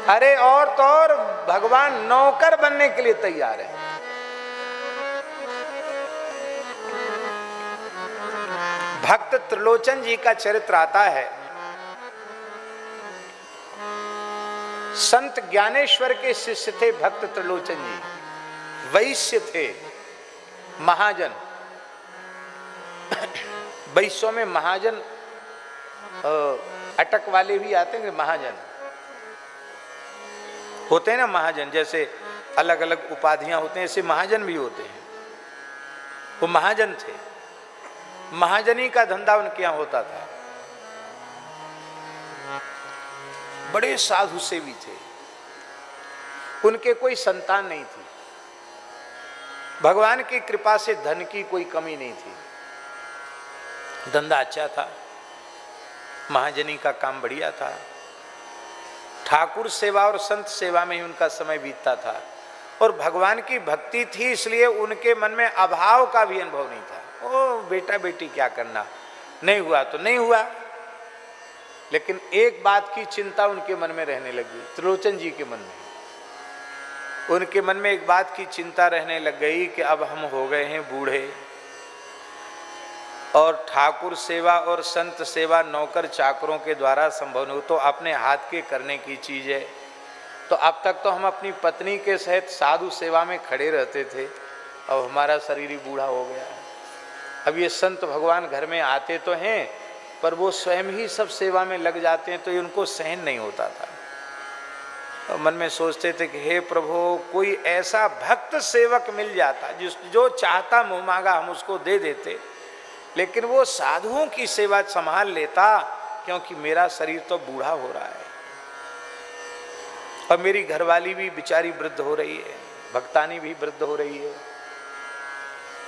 अरे और तो और भगवान नौकर बनने के लिए तैयार है। भक्त त्रिलोचन जी का चरित्र आता है। संत ज्ञानेश्वर के शिष्य थे भक्त त्रिलोचन जी, वैश्य थे, महाजन। वैश्यों में महाजन अटक वाले भी आते हैं, महाजन होते हैं ना। महाजन जैसे अलग अलग उपाधियां होते हैं, ऐसे महाजन भी होते हैं। वो महाजन थे, महाजनी का धंधा उनके यहां होता था। बड़े साधु सेवी थे, उनके कोई संतान नहीं थी। भगवान की कृपा से धन की कोई कमी नहीं थी, धंधा अच्छा था, महाजनी का काम बढ़िया था। ठाकुर सेवा और संत सेवा में ही उनका समय बीतता था और भगवान की भक्ति थी, इसलिए उनके मन में अभाव का भी अनुभव नहीं था। ओ बेटा बेटी क्या करना, नहीं हुआ तो नहीं हुआ। लेकिन एक बात की चिंता उनके मन में रहने लगी, त्रिलोचन जी के मन में। उनके मन में एक बात की चिंता रहने लग गई कि अब हम हो गए हैं बूढ़े और ठाकुर सेवा और संत सेवा नौकर चाकरों के द्वारा संभव नहीं, तो अपने हाथ के करने की चीज़ है। तो अब तक तो हम अपनी पत्नी के सहित साधु सेवा में खड़े रहते थे, अब हमारा शरीर ही बूढ़ा हो गया। अब ये संत भगवान घर में आते तो हैं पर वो स्वयं ही सब सेवा में लग जाते हैं, तो ये उनको सहन नहीं होता था। तो मन में सोचते थे कि हे प्रभु, कोई ऐसा भक्त सेवक मिल जाता जो चाहता मुँह मांगा हम उसको दे देते, लेकिन वो साधुओं की सेवा संभाल लेता, क्योंकि मेरा शरीर तो बूढ़ा हो रहा है और मेरी घरवाली भी बेचारी वृद्ध हो रही है, भक्तानी भी वृद्ध हो रही है।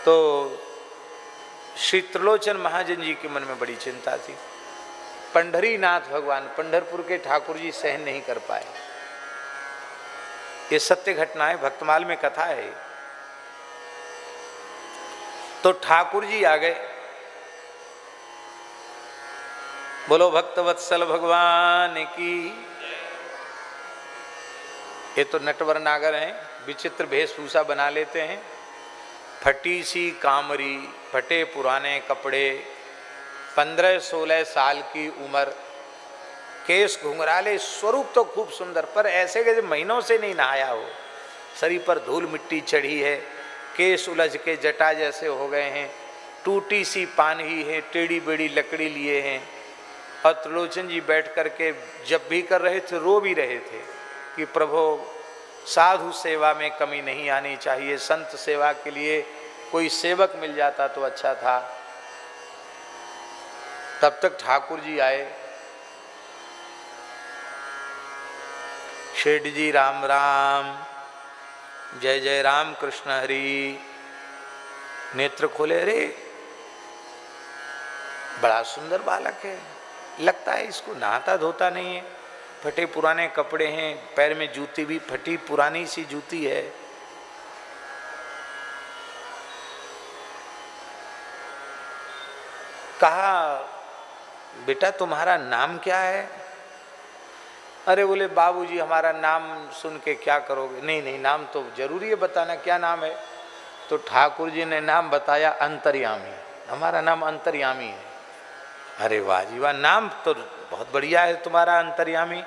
तो श्री त्रिलोचन महाजन जी के मन में बड़ी चिंता थी। पंढरीनाथ भगवान, पंढरपुर के ठाकुर जी सहन नहीं कर पाए। ये सत्य घटना है, भक्तमाल में कथा है। तो ठाकुर जी आ गए, बोलो भक्तवत्सल भगवान की। ये तो नटवर नागर हैं, विचित्र वेशभूषा बना लेते हैं, फटी सी कामरी, फटे पुराने कपड़े, 15-16 साल की उम्र, केस घुंघराले, स्वरूप तो खूब सुंदर, पर ऐसे जैसे महीनों से नहीं नहाया हो। शरीर पर धूल मिट्टी चढ़ी है, केस उलझ के जटा जैसे हो गए हैं, टूटी सी पानही है, टेढ़ी बेड़ी लकड़ी लिए हैं। और त्रिलोचन जी बैठ करके जब भी कर रहे थे रो भी रहे थे कि प्रभु साधु सेवा में कमी नहीं आनी चाहिए, संत सेवा के लिए कोई सेवक मिल जाता तो अच्छा था। तब तक ठाकुर जी आए। शेठ जी राम राम, जय जय राम कृष्ण हरि। नेत्र खोले, रे बड़ा सुंदर बालक है, लगता है इसको नहाता धोता नहीं है, फटे पुराने कपड़े हैं, पैर में जूती भी फटी पुरानी सी जूती है। कहा बेटा तुम्हारा नाम क्या है? अरे बोले बाबूजी हमारा नाम सुन के क्या करोगे? नहीं नहीं, नाम तो जरूरी है बताना, क्या नाम है? तो ठाकुर जी ने नाम बताया, अंतर्यामी, हमारा नाम अंतर्यामी है। अरे वाह जी वाह, नाम तो बहुत बढ़िया है तुम्हारा अंतर्यामी,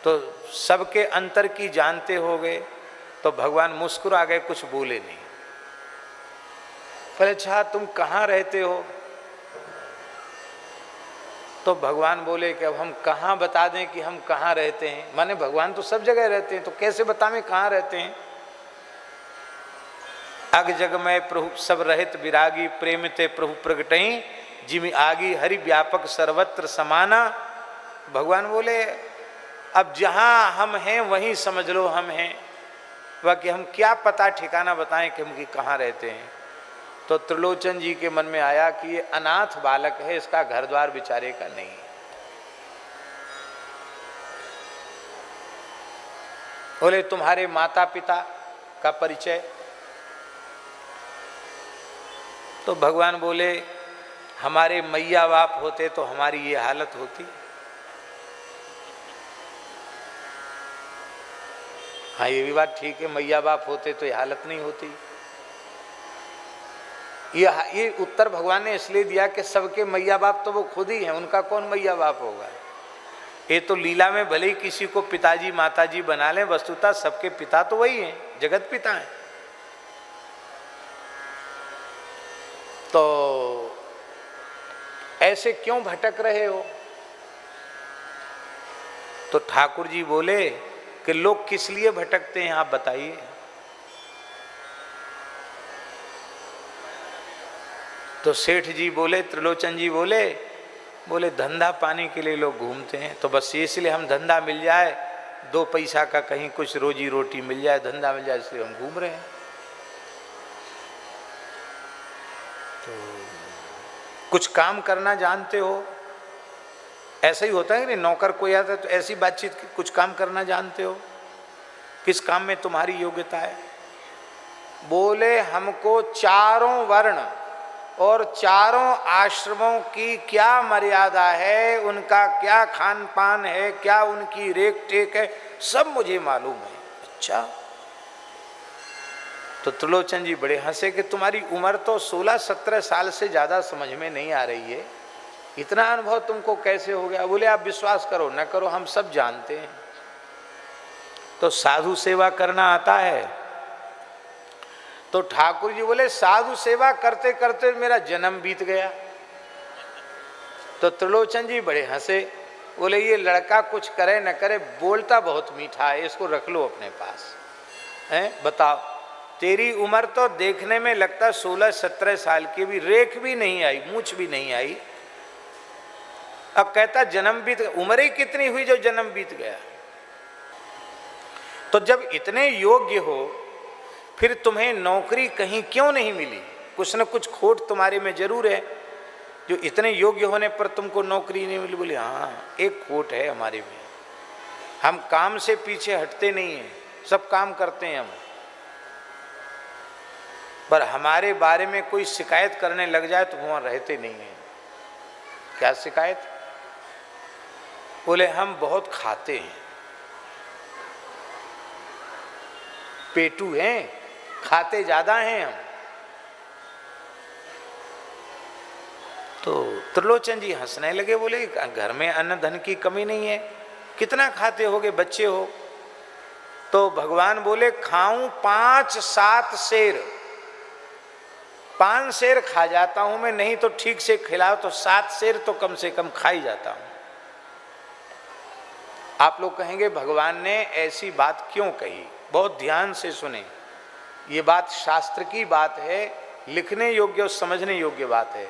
तो सबके अंतर की जानते हो गए। तो भगवान मुस्कुरा गए, कुछ बोले नहीं। पर अच्छा तुम कहाँ रहते हो? तो भगवान बोले कि अब हम कहाँ बता दें कि हम कहाँ रहते हैं, माने भगवान तो सब जगह रहते हैं, तो कैसे बतावें कहाँ रहते हैं? अग जग में प्रभु सब रहित विरागी, प्रेम ते प्रभु प्रगटई, जिमि आगी हरि व्यापक सर्वत्र समाना। भगवान बोले अब जहाँ हम हैं वहीं समझ लो हम हैं, बाकी हम क्या पता ठिकाना बताएं कि हम कहाँ रहते हैं। तो त्रिलोचन जी के मन में आया कि ये अनाथ बालक है, इसका घर द्वार बेचारे का नहीं। बोले तुम्हारे माता पिता का परिचय? तो भगवान बोले हमारे मैया बाप होते तो हमारी ये हालत होती। हाँ ये भी बात ठीक है, मैया बाप होते तो ये हालत नहीं होती। ये उत्तर भगवान ने इसलिए दिया कि सबके मैया बाप तो वो खुद ही हैं, उनका कौन मैया बाप होगा। ये तो लीला में भले ही किसी को पिताजी माताजी बना लें, वस्तुतः सबके पिता तो वही हैं, जगत पिता हैं। तो ऐसे क्यों भटक रहे हो? तो ठाकुर जी बोले कि लोग किस लिए भटकते हैं, आप बताइए। तो सेठ जी बोले, त्रिलोचन जी बोले धंधा पाने के लिए लोग घूमते हैं, तो बस इसलिए हम धंधा मिल जाए, 2 पैसा का कहीं कुछ रोजी रोटी मिल जाए, धंधा मिल जाए, इसलिए हम घूम रहे हैं। तो कुछ काम करना जानते हो? ऐसा ही होता है कि नौकर कोई आता है तो ऐसी बातचीत, कुछ काम करना जानते हो? किस काम में तुम्हारी योग्यता है? बोले हमको चारों वर्ण और चारों आश्रमों की क्या मर्यादा है, उनका क्या खान पान है, क्या उनकी रेख टेक है, सब मुझे मालूम है। अच्छा। तो त्रिलोचन जी बड़े हंसे कि तुम्हारी उम्र तो 16-17 साल से ज्यादा समझ में नहीं आ रही है, इतना अनुभव तुमको कैसे हो गया? बोले आप विश्वास करो न करो, हम सब जानते हैं। तो साधु सेवा करना आता है? तो ठाकुर जी बोले साधु सेवा करते करते मेरा जन्म बीत गया। तो त्रिलोचन जी बड़े हंसे, बोले ये लड़का कुछ करे न करे, बोलता बहुत मीठा है, इसको रख लो अपने पास। हैं बताओ, तेरी उम्र तो देखने में लगता 16-17 साल की, भी रेख भी नहीं आई, मूछ भी नहीं आई, अब कहता जन्म बीत गया। उम्र ही कितनी हुई जो जन्म बीत गया? तो जब इतने योग्य हो फिर तुम्हें नौकरी कहीं क्यों नहीं मिली? कुछ न कुछ खोट तुम्हारे में जरूर है, जो इतने योग्य होने पर तुमको नौकरी नहीं मिली। बोले हाँ एक खोट है हमारे में, हम काम से पीछे हटते नहीं हैं, सब काम करते हैं हम, पर हमारे बारे में कोई शिकायत करने लग जाए तो वहां रहते नहीं हैं। क्या शिकायत? बोले हम बहुत खाते हैं, पेटू हैं, खाते ज्यादा हैं हम। तो त्रिलोचन जी हंसने लगे, बोले घर में अन्न धन की कमी नहीं है, कितना खाते होगे, बच्चे हो? तो भगवान बोले खाऊं 5-7 शेर, 5 शेर खा जाता हूं मैं, नहीं तो ठीक से खिलाओ तो 7 शेर तो कम से कम खा ही जाता हूं। आप लोग कहेंगे भगवान ने ऐसी बात क्यों कही? बहुत ध्यान से सुने, ये बात शास्त्र की बात है, लिखने योग्य और समझने योग्य बात है।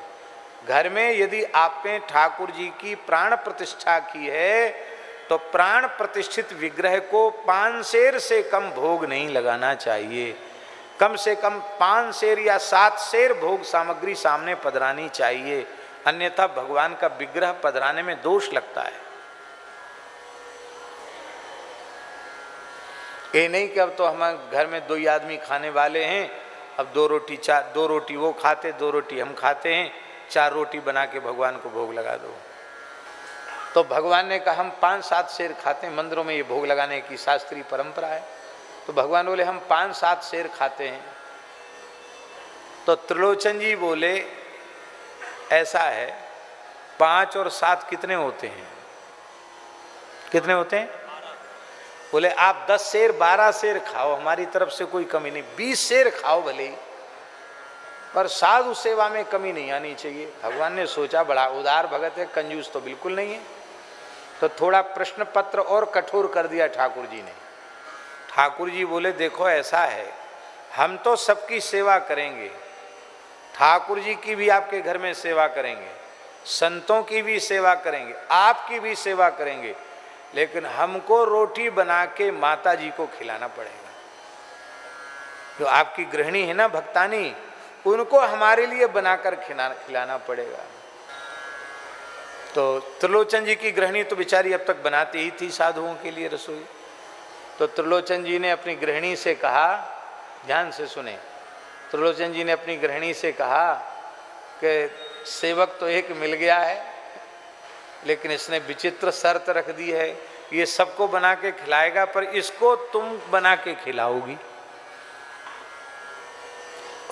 घर में यदि आपने ठाकुर जी की प्राण प्रतिष्ठा की है तो प्राण प्रतिष्ठित विग्रह को 5 शेर से कम भोग नहीं लगाना चाहिए, कम से कम 5 शेर या 7 शेर भोग सामग्री सामने पधरानी चाहिए, अन्यथा भगवान का विग्रह पधराने में दोष लगता है। ये नहीं कि अब तो हम घर में 2 ही आदमी खाने वाले हैं, अब 2 रोटी वो खाते, 2 रोटी हम खाते हैं, 4 रोटी बना के भगवान को भोग लगा दो। तो भगवान ने कहा हम 5-7 शेर खाते हैं, मंदिरों में ये भोग लगाने की शास्त्रीय परंपरा है। तो भगवान बोले हम 5-7 शेर खाते हैं। तो त्रिलोचन जी बोले ऐसा है, 5 और 7 कितने होते हैं? कितने होते हैं? बोले आप 10 शेर 12 शेर खाओ, हमारी तरफ से कोई कमी नहीं, 20 शेर खाओ भले ही, पर साधु सेवा में कमी नहीं आनी चाहिए। भगवान ने सोचा बड़ा उदार भगत है, कंजूस तो बिल्कुल नहीं है, तो थोड़ा प्रश्न पत्र और कठोर कर दिया ठाकुर जी ने। ठाकुर जी बोले देखो ऐसा है, हम तो सबकी सेवा करेंगे, ठाकुर जी की भी आपके घर में सेवा करेंगे, संतों की भी सेवा करेंगे, आपकी भी सेवा करेंगे, लेकिन हमको रोटी बना के माता जी को खिलाना पड़ेगा। जो आपकी गृहिणी है ना भक्तानी, उनको हमारे लिए बनाकर खिलाना पड़ेगा। तो त्रिलोचन जी की गृहिणी तो बेचारी अब तक बनाती ही थी साधुओं के लिए रसोई। तो त्रिलोचन जी ने अपनी गृहिणी से कहा, ध्यान से सुने, त्रिलोचन जी ने अपनी गृहिणी से कहा कि सेवक तो एक मिल गया है, लेकिन इसने विचित्र शर्त रख दी है, ये सबको बना के खिलाएगा पर इसको तुम बना के खिलाओगी।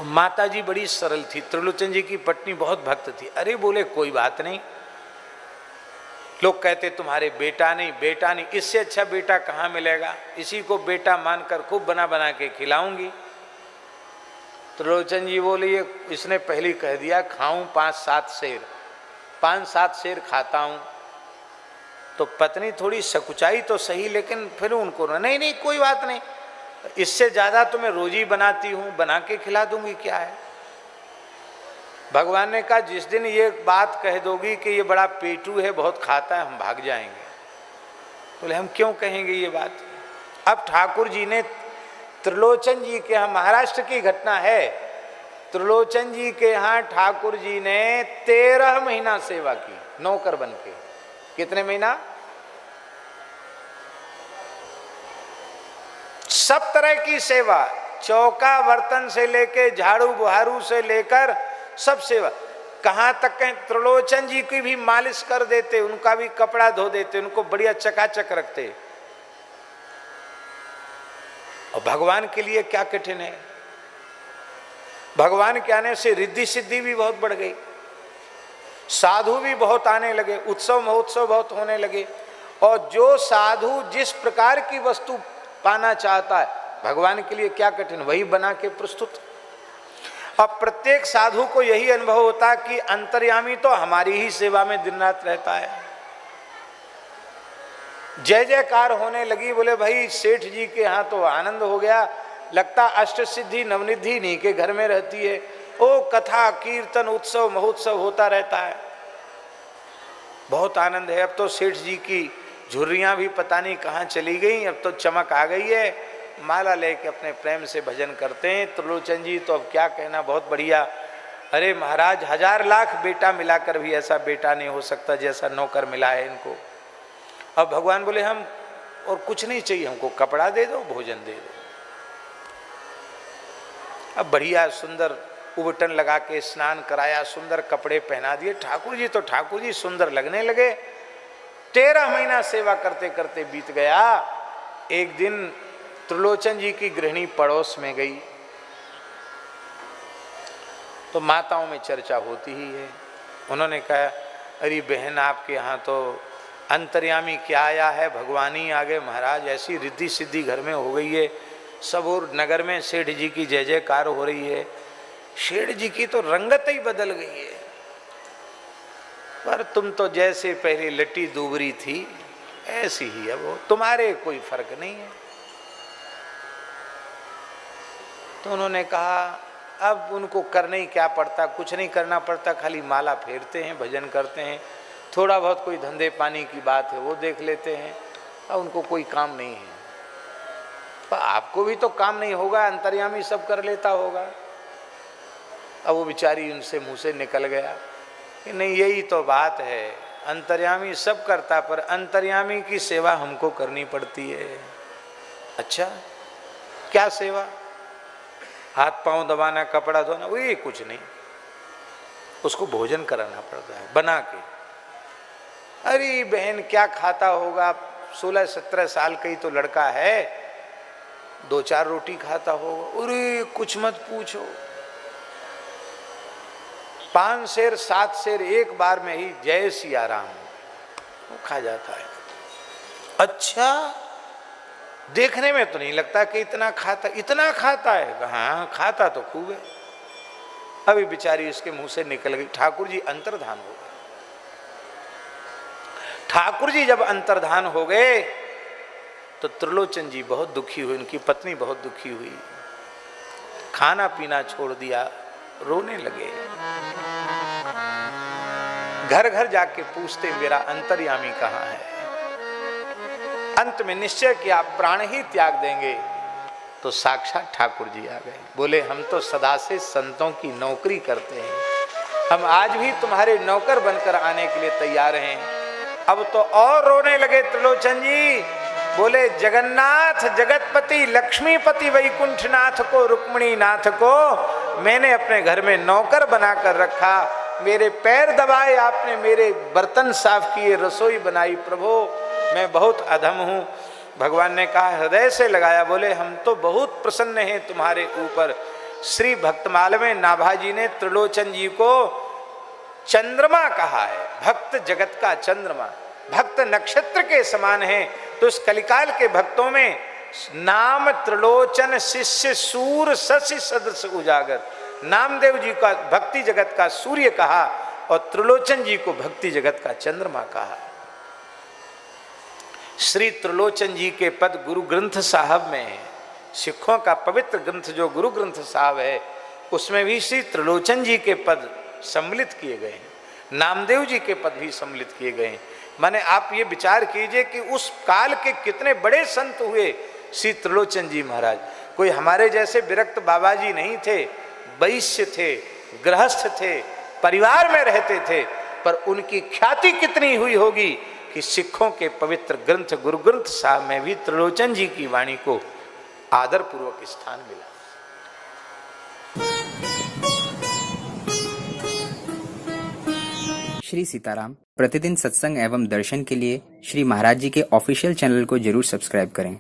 माता जी बड़ी सरल थी, त्रिलोचन जी की पत्नी बहुत भक्त थी। अरे बोले कोई बात नहीं, लोग कहते तुम्हारे बेटा नहीं बेटा नहीं, इससे अच्छा बेटा कहाँ मिलेगा, इसी को बेटा मानकर खूब बना बना के खिलाऊंगी। त्रिलोचन जी बोले ये इसने पहले कह दिया खाऊं 5-7 शेर, 5-7 शेर खाता हूं। तो पत्नी थोड़ी सकुचाई तो सही, लेकिन फिर उनको नहीं नहीं कोई बात नहीं, इससे ज्यादा तो मैं रोज ही बनाती हूं, बना के खिला दूंगी, क्या है। भगवान ने कहा जिस दिन ये बात कह दोगी कि ये बड़ा पेटू है, बहुत खाता है, हम भाग जाएंगे। बोले हम क्यों कहेंगे ये बात। अब ठाकुर जी ने त्रिलोचन जी के यहाँ, महाराष्ट्र की घटना है, त्रिलोचन जी के यहाँ ठाकुर जी ने 13 महीना सेवा की नौकर बन के। कितने महीना? सब तरह की सेवा, चौका बर्तन से लेके झाड़ू बुहारू से लेकर सब सेवा। कहां तक कहें त्रिलोचन जी की भी मालिश कर देते, उनका भी कपड़ा धो देते, उनको बढ़िया चकाचक रखते। और भगवान के लिए क्या कठिन है, भगवान के आने से रिद्धि सिद्धि भी बहुत बढ़ गई, साधु भी बहुत आने लगे, उत्सव महोत्सव बहुत होने लगे। और जो साधु जिस प्रकार की वस्तु पाना चाहता है, भगवान के लिए क्या कठिन, वही बना के प्रस्तुत। अब प्रत्येक साधु को यही अनुभव होता कि अंतर्यामी तो हमारी ही सेवा में दिन रात रहता है। जय जयकार होने लगी, बोले भाई सेठ जी के यहाँ तो आनंद हो गया, लगता अष्ट सिद्धि नवनिधि नहीं के घर में रहती है। ओ कथा कीर्तन उत्सव महोत्सव होता रहता है, बहुत आनंद है। अब तो सेठ जी की झुर्रियां भी पता नहीं कहाँ चली गई, अब तो चमक आ गई है, माला लेके अपने प्रेम से भजन करते हैं। त्रिलोचन जी तो अब क्या कहना, बहुत बढ़िया। अरे महाराज 1000 लाख बेटा मिलाकर भी ऐसा बेटा नहीं हो सकता जैसा नौकर मिला है इनको। अब भगवान बोले हम और कुछ नहीं चाहिए, हमको कपड़ा दे दो, भोजन दे दो। अब बढ़िया सुंदर उबटन लगा के स्नान कराया, सुंदर कपड़े पहना दिए। ठाकुर जी तो ठाकुर जी सुंदर लगने लगे। 13 महीना सेवा करते करते बीत गया। एक दिन त्रिलोचन जी की गृहिणी पड़ोस में गई तो माताओं में चर्चा होती ही है। उन्होंने कहा अरे बहन आपके यहाँ तो अंतर्यामी क्या आया है, भगवान ही आ गए महाराज, ऐसी रिद्धि सिद्धि घर में हो गई है, सब और नगर में सेठ जी की जय जयकार हो रही है। सेठ जी की तो रंगत ही बदल गई है, पर तुम तो जैसे पहले लट्टी दूबरी थी ऐसी ही है वो, तुम्हारे कोई फर्क नहीं है। तो उन्होंने कहा अब उनको करने ही क्या पड़ता, कुछ नहीं करना पड़ता, खाली माला फेरते हैं, भजन करते हैं, थोड़ा बहुत कोई धंधे पानी की बात है वो देख लेते हैं, अब उनको कोई काम नहीं है। पर आपको भी तो काम नहीं होगा, अंतर्यामी सब कर लेता होगा। अब वो बेचारी उनसे मुंह से निकल गया कि नहीं यही तो बात है, अंतर्यामी सब करता पर अंतर्यामी की सेवा हमको करनी पड़ती है। अच्छा क्या सेवा? हाथ पांव दबाना, कपड़ा धोना, वो ये कुछ नहीं, उसको भोजन कराना पड़ता है बना के। अरे बहन क्या खाता होगा, 16-17 साल का ही तो लड़का है, 2-4 रोटी खाता होगा। अरे कुछ मत पूछो, 5 शेर 7 शेर एक बार में ही जय सिया राम वो खा जाता है। अच्छा देखने में तो नहीं लगता कि इतना खाता है। हाँ खाता तो खूब है। अभी बेचारी उसके मुंह से निकल गई। ठाकुर जी अंतर्धान हो गए। ठाकुर जी जब अंतर्धान हो गए तो त्रिलोचन जी बहुत दुखी हुई, उनकी पत्नी बहुत दुखी हुई, खाना पीना छोड़ दिया, रोने लगे। घर घर जाके पूछते मेरा अंतर्यामी कहाँ है। अंत में निश्चय किया प्राण ही त्याग देंगे तो साक्षात ठाकुर जी आ गए। बोले हम तो सदा से संतों की नौकरी करते हैं, हम आज भी तुम्हारे नौकर बनकर आने के लिए तैयार हैं। अब तो और रोने लगे त्रिलोचन जी। बोले जगन्नाथ जगतपति लक्ष्मीपति वैकुंठनाथ को, रुक्मिणी नाथ को मैंने अपने घर में नौकर बनाकर रखा, मेरे पैर दबाए आपने, मेरे बर्तन साफ किए, रसोई बनाई। प्रभु मैं बहुत अधम हूँ। भगवान ने कहा, हृदय से लगाया, बोले हम तो बहुत प्रसन्न हैं तुम्हारे ऊपर। श्री भक्तमाल में नाभाजी ने त्रिलोचन जी को चंद्रमा कहा है, भक्त जगत का चंद्रमा, भक्त नक्षत्र के समान है। तो इस कलिकाल के भक्तों में नाम त्रिलोचन शिष्य सूर शशि सदृश उजागर, नामदेव जी का भक्ति जगत का सूर्य कहा और त्रिलोचन जी को भक्ति जगत का चंद्रमा कहा। श्री त्रिलोचन जी के पद गुरु ग्रंथ साहब में है। सिखों का पवित्र ग्रंथ जो गुरु ग्रंथ साहब है उसमें भी श्री त्रिलोचन जी के पद सम्मिलित किए गए हैं, नामदेव जी के पद भी सम्मिलित किए गए हैं। माने आप ये विचार कीजिए कि उस काल के कितने बड़े संत हुए श्री त्रिलोचन जी महाराज। कोई हमारे जैसे विरक्त बाबा जी नहीं थे, वैश्य थे, गृहस्थ थे, परिवार में रहते थे, पर उनकी ख्याति कितनी हुई होगी कि सिखों के पवित्र ग्रंथ गुरु ग्रंथ साहब में भी त्रिलोचन जी की वाणी को आदर पूर्वक स्थान मिला। श्री सीताराम प्रतिदिन सत्संग एवं दर्शन के लिए श्री महाराज जी के ऑफिशियल चैनल को जरूर सब्सक्राइब करें।